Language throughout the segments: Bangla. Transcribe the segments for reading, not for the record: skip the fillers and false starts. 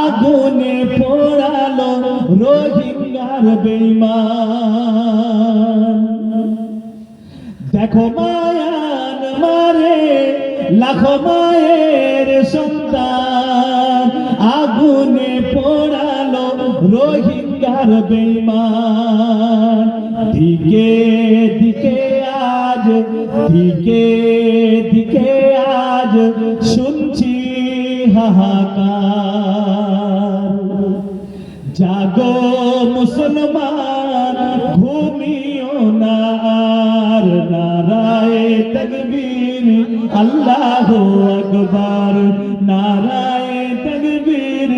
আগুনে পোড়ালো রোহিঙ্গার বেঈমান। দেখো মায়ান মারে লাখো মায়ের সন্তান, আগুনে পোড়ালো রোহিঙ্গার বেঈমান। দিকে দিকে আজ, দিকে দিকে আজ শুনছি হাহাকার। জাগো মুসলমান ঘুমিও না আর, নারায়ে তাকবীর আল্লাহু আকবার, নারায়ে তাকবীর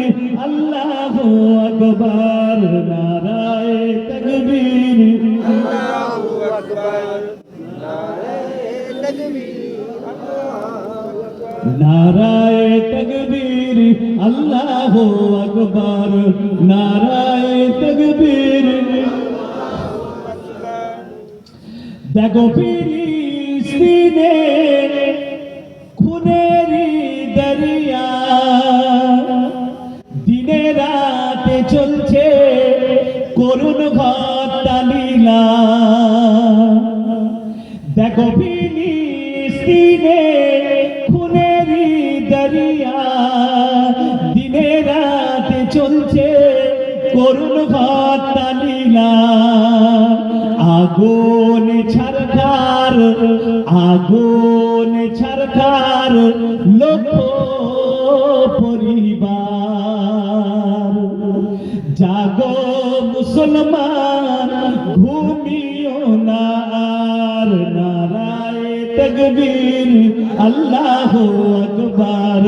আল্লাহু আকবার, নারায়ে তাকবীর আল্লাহু আকবার, নারায়ে তাকবীর নারায়ে তাকবীর আল্লাহু আকবার, নারায়ে তাকবীর। দেখো ফিলিস্তিনে খুনেরই দরিয়া, দিনে রাতে চলছে করুণ হত্যা লীলা। দেখো ফিলিস্তিনে খুনেরই দরিয়া, দিনে রাতে চলছে করুণ হত্যা লীলা। আগুন ছারখার, আগুন ছারখার লক্ষ পরিবার। জাগো মুসলমান ঘুমিও না আর, নারায়ে তাকবীর আল্লাহু আকবার,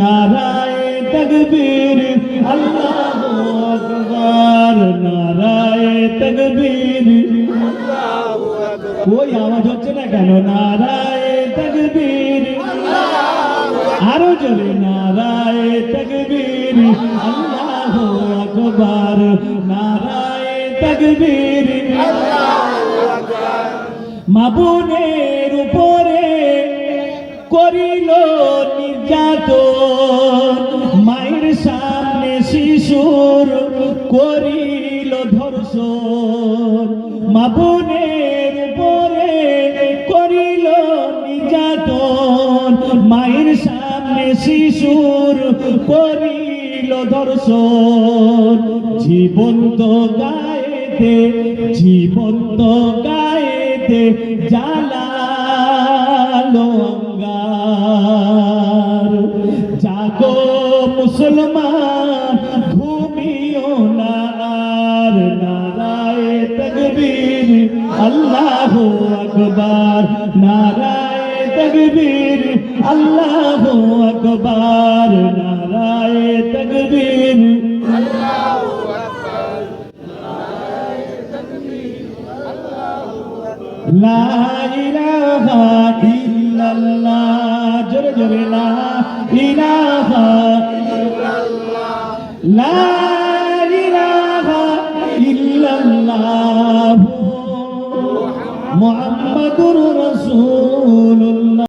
নারায়ে তাকবীর আল্লাহু আকবার, নারায়ে তাকবীর আল্লাহু আকবার। ওই আওয়াজ হচ্ছে না কেন? নারায়ে তাকবীর আরো জোরে, নারায়ে তাকবীর আল্লাহু আকবার, নারায়ে তাকবীর আল্লাহু আকবার। মাবুনের উপরে করিল নির্যাতন, মায়ের সামনে শিশুর করিল ধর্ষণ। মাবুনের উপরে করিল নির্যাতন, মায়ের সামনে শিশুর করিল ধর্ষণ। জীবন্ত গায়েতে, জীবন্ত গায়েতে জ্বালালো অঙ্গার। জাগো মুসলমান ঘুমিও না আর, নারায়ে তাকবীর আল্লাহু আকবার, নারায়ে তাকবীর আল্লাহু আকবার, নারায়ে তাকবীর আল্লাহু আকবার, নারায়ে তাকবীর আল্লাহু আকবার। লা ইলাহা ইল্লাল্লাহ, জোরে জোরে লা ইলাহা ইল্লাল্লাহ, লা ইলাহা ইল্লাল্লাহ মুহাম্মাদুর রাসূল।